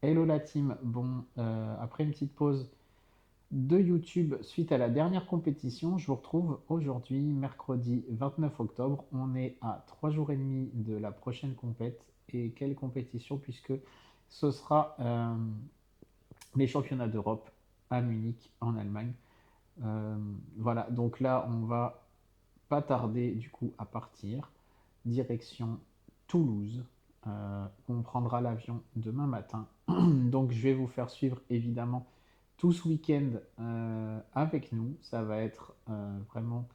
Hello la team. Bon, après une petite pause de YouTube suite à la dernière compétition, je vous retrouve aujourd'hui, mercredi 29 octobre. On est à 3 jours et demi de la prochaine compète. Et quelle compétition puisque ce sera les championnats d'Europe à Munich, en Allemagne. Euh, voilà, donc là, on va pas tarder du coup à partir. Direction Toulouse. On prendra l'avion demain matin. Donc je vais vous faire suivre évidemment tout ce week-end avec nous. Ça va être vraiment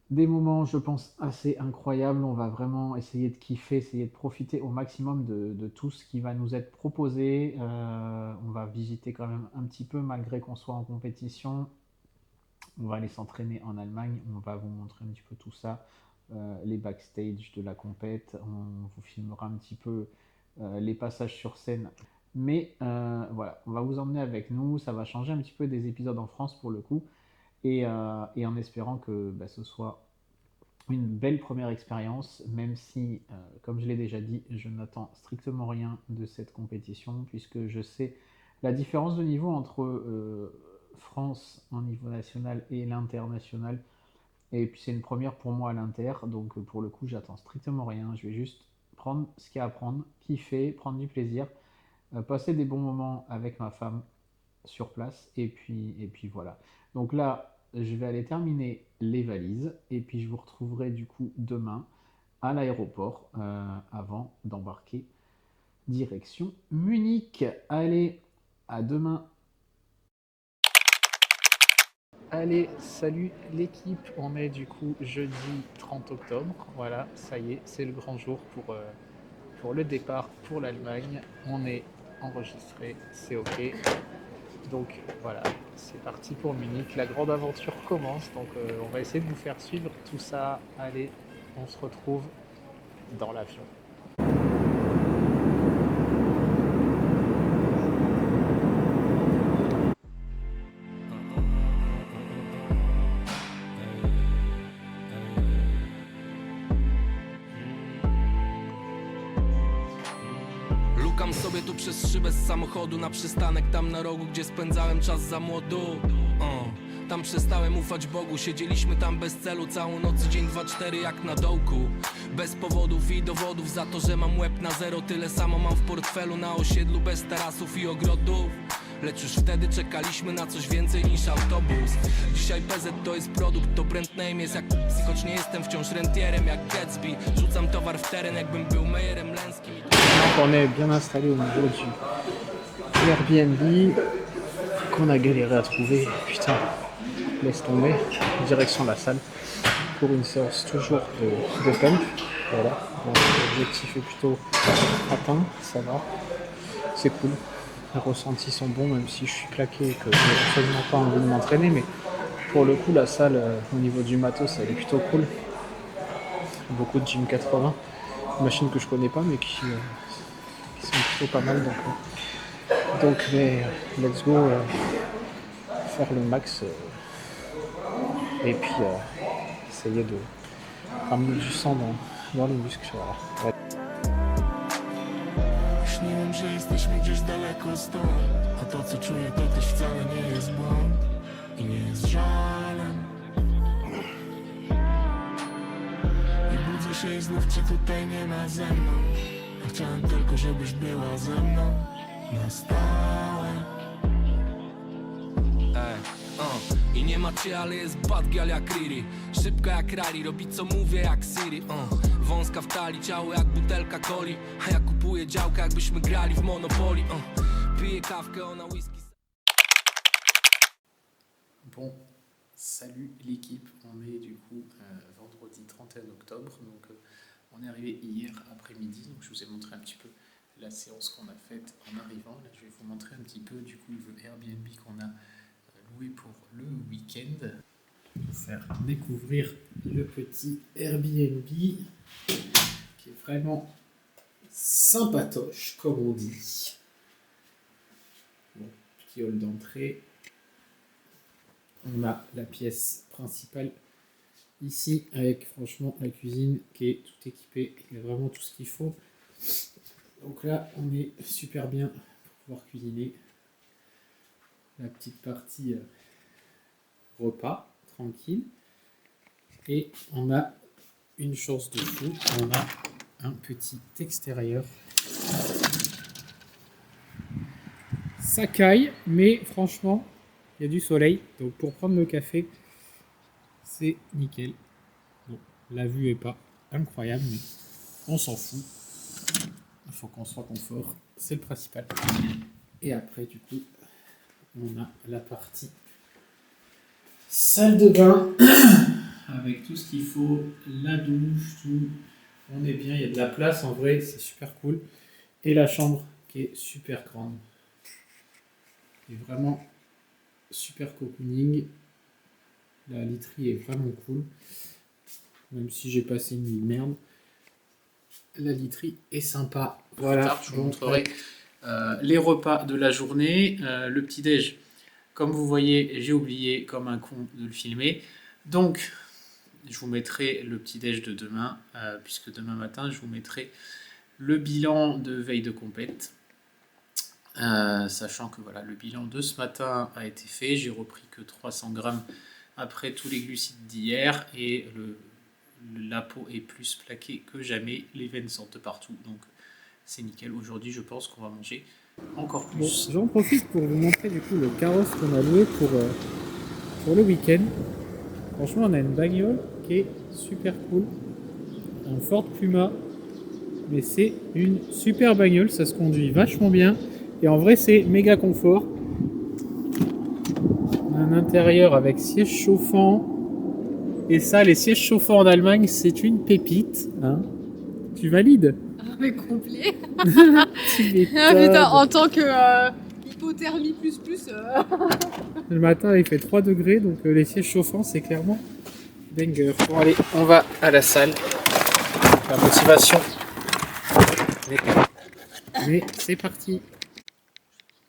des moments, je pense, assez incroyables. On va vraiment essayer de kiffer, essayer de profiter au maximum de tout ce qui va nous être proposé. On va visiter quand même un petit peu, malgré qu'on soit en compétition. On va aller s'entraîner en Allemagne. On va vous montrer un petit peu tout ça. Les backstage de la compète. On vous filmera un petit peu les passages sur scène. Mais voilà, on va vous emmener avec nous. Ça va changer un petit peu des épisodes en France pour le coup. Et en espérant que ce soit une belle première expérience, même si, comme je l'ai déjà dit, je n'attends strictement rien de cette compétition, puisque je sais la différence de niveau entre France en niveau national et l'international. Et puis c'est une première pour moi à l'inter, donc pour le coup j'attends strictement rien. Je vais juste prendre ce qu'il y a à prendre, kiffer, prendre du plaisir, passer des bons moments avec ma femme sur place, et puis voilà. Donc là, je vais aller terminer les valises, et puis je vous retrouverai du coup demain à l'aéroport avant d'embarquer direction Munich. Allez, à demain. Allez, salut l'équipe, on est du coup jeudi 30 octobre, voilà, ça y est, c'est le grand jour pour le départ pour l'Allemagne, on est enregistré, c'est ok, donc voilà, c'est parti pour Munich, la grande aventure commence, donc on va essayer de vous faire suivre tout ça, allez, on se retrouve dans l'avion. Lukam sobie tu przez szybę z samochodu na przystanek tam na rogu, gdzie spędzałem czas za młodu. Tam przestałem ufać Bogu, siedzieliśmy tam bez celu całą noc, dzień 2-4 jak na dołku. Bez powodów i dowodów za to, że mam łeb na zero. Tyle samo mam w portfelu na osiedlu bez tarasów i ogrodów. Lecz już wtedy czekaliśmy na coś więcej niż autobus. Dzisiaj PZ to jest produkt, to brand name jest jak Pepsi, choć nie jestem wciąż rentierem jak Gatsby. Rzucam towar w teren, jakbym był Mejerem Lęskim. Donc on est bien installé au niveau du Airbnb qu'on a galéré à trouver. Putain, laisse tomber. Direction la salle pour une séance toujours de pump. Voilà, donc l'objectif est plutôt atteint, ça va. C'est cool. Les ressentis sont bons, même si je suis claqué et que je n'ai absolument pas envie de m'entraîner. Mais pour le coup, la salle, au niveau du matos, elle est plutôt cool. Beaucoup de Gym 80, machines que je connais pas, mais qui sont plutôt pas mal. Donc mais, let's go faire le max et puis essayer de ramener du sang dans les muscles. Voilà. Śniłem, że jesteśmy gdzieś daleko stąd, a to co czuję to też wcale nie jest błąd i nie jest żalem. I budzę się i znów cię tutaj nie ma ze mną. Ja chciałem tylko, żebyś była ze mną na stałe. I nie ma cię, ale jest bad girl jak Riri. Szybka jak Rari, robi co mówię jak Siri. Wąska w talii, ciało jak butelka coli. A ja kupuję działka, jakbyśmy grali w Monopoly. Piję kawkę, ona whisky. Bon, salut l'équipe, on est du coup vendredi 31 octobre, donc on est arrivé hier après-midi, donc je vous ai montré un petit peu la séance qu'on a faite en arrivant. Là je vais vous montrer un petit peu du coup le Airbnb qu'on a loué pour le week-end. Je vais vous faire découvrir le petit Airbnb qui est vraiment sympatoche comme on dit. Bon, petit hall d'entrée. On a la pièce principale ici avec franchement la cuisine qui est tout équipée. Il y a vraiment tout ce qu'il faut. Donc là, on est super bien pour pouvoir cuisiner la petite partie repas, tranquille. Et on a une chance de fou, on a un petit extérieur. Ça caille, mais franchement, il y a du soleil. Donc pour prendre le café, c'est nickel. Bon, la vue est pas incroyable, mais on s'en fout. Il faut qu'on soit confort, c'est le principal. Et après, du coup, on a la partie salle de bain avec tout ce qu'il faut, la douche, tout. On est bien, il y a de la place en vrai, c'est super cool. Et la chambre qui est super grande. Et vraiment super cocooning. La literie est vraiment cool. Même si j'ai passé une nuit de merde. La literie est sympa. Voilà, tard, je vous montrerai les repas de la journée. Le petit-déj, comme vous voyez, j'ai oublié comme un con de le filmer. Donc, je vous mettrai le petit-déj de demain, puisque demain matin, je vous mettrai le bilan de veille de compète. Sachant que voilà, le bilan de ce matin a été fait. J'ai repris que 300 grammes après tous les glucides d'hier. Et la peau est plus plaquée que jamais. Les veines sortent de partout. Donc, c'est nickel. Aujourd'hui, je pense qu'on va manger encore plus. Bon, j'en profite pour vous montrer du coup le carrosse qu'on a loué pour le week-end. Franchement, on a une bagnole qui est super cool. Un Ford Puma. Mais c'est une super bagnole. Ça se conduit vachement bien. Et en vrai, c'est méga confort. On a un intérieur avec siège chauffant. Et ça, les sièges chauffants en Allemagne, c'est une pépite. Hein, tu valides? Ah mais complet. Tu m'étonnes. Ah putain, en tant que hypothermie plus. Le matin, il fait 3 degrés, donc les sièges chauffants, c'est clairement banger. Bon, allez, on va à la salle. La motivation. Mais c'est parti.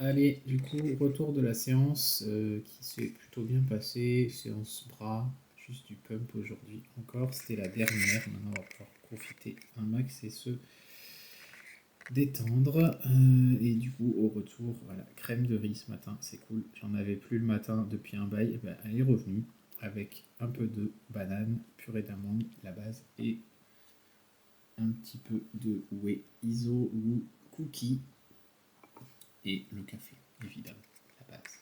Allez, du coup, retour de la séance qui s'est plutôt bien passée. Séance bras, juste du pump aujourd'hui encore. C'était la dernière. Maintenant, on va pouvoir profiter un max et se détendre. Et du coup, au retour, voilà, crème de riz ce matin, c'est cool. J'en avais plus le matin depuis un bail. Ben, elle est revenue avec un peu de banane, purée d'amande, la base, et un petit peu de whey iso ou cookie. Et le café, évidemment, la base.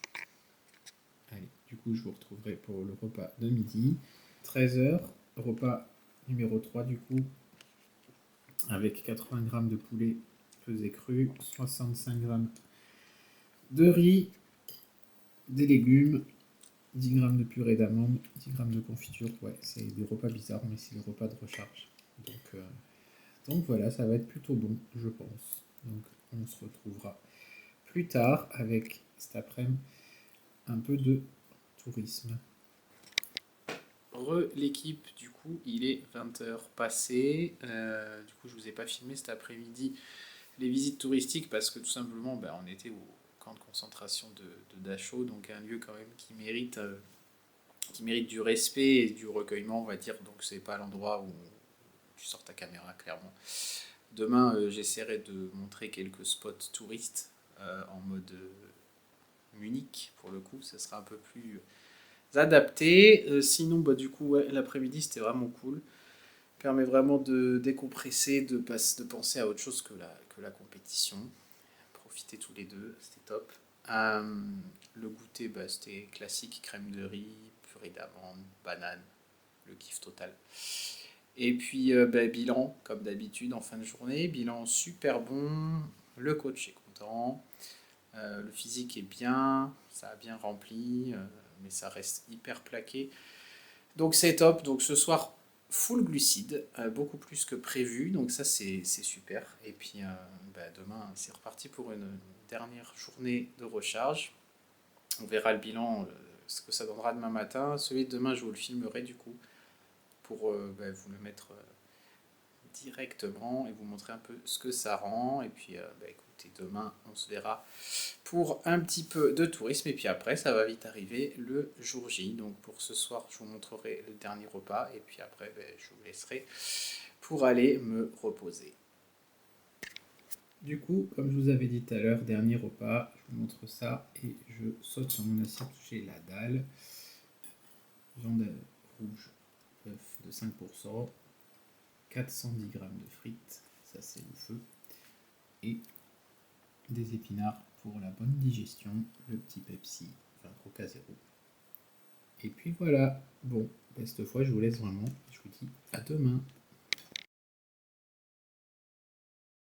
Allez, du coup, je vous retrouverai pour le repas de midi. 13h, repas numéro 3 du coup, avec 80 g de poulet pesé cru, 65 g de riz, des légumes, 10 g de purée d'amande, 10 g de confiture. Ouais, c'est des repas bizarres, mais c'est des repas de recharge. Donc voilà, ça va être plutôt bon, je pense. Donc on se retrouvera plus tard avec cet après-midi un peu de tourisme. L'équipe, du coup, il est 20h passé. Du coup, je vous ai pas filmé cet après-midi les visites touristiques parce que tout simplement, on était au camp de concentration de Dachau, donc un lieu quand même qui mérite du respect et du recueillement, on va dire. Donc c'est pas l'endroit où tu sors ta caméra, clairement. Demain, j'essaierai de montrer quelques spots touristes en mode Munich, pour le coup, ça sera un peu plus adapté. Sinon, du coup, ouais, l'après-midi, c'était vraiment cool. Permet vraiment de décompresser, de penser à autre chose que la compétition. Profiter tous les deux, c'était top. Le goûter, c'était classique, crème de riz, purée d'amande, banane, le kiff total. Et puis, bilan, comme d'habitude, en fin de journée. Bilan super bon, le coach est content. Le physique est bien, ça a bien rempli, mais ça reste hyper plaqué. Donc c'est top. Donc ce soir, full glucides, beaucoup plus que prévu. Donc ça, c'est super. Et puis demain, c'est reparti pour une dernière journée de recharge. On verra le bilan, ce que ça donnera demain matin. Celui de demain, je vous le filmerai du coup, pour vous le mettre directement et vous montrer un peu ce que ça rend. Et puis écoutez, demain on se verra pour un petit peu de tourisme et puis après ça va vite arriver le jour J. Donc pour ce soir je vous montrerai le dernier repas et puis après je vous laisserai pour aller me reposer. Du coup, comme je vous avais dit tout à l'heure, dernier repas, je vous montre ça et je saute sur mon assiette. J'ai la dalle, viande rouge, œuf de 5%, 410 g de frites, ça c'est le feu, et des épinards pour la bonne digestion, le petit Pepsi, enfin Coca Zéro. Et puis voilà, bon, cette fois je vous laisse vraiment, je vous dis à demain.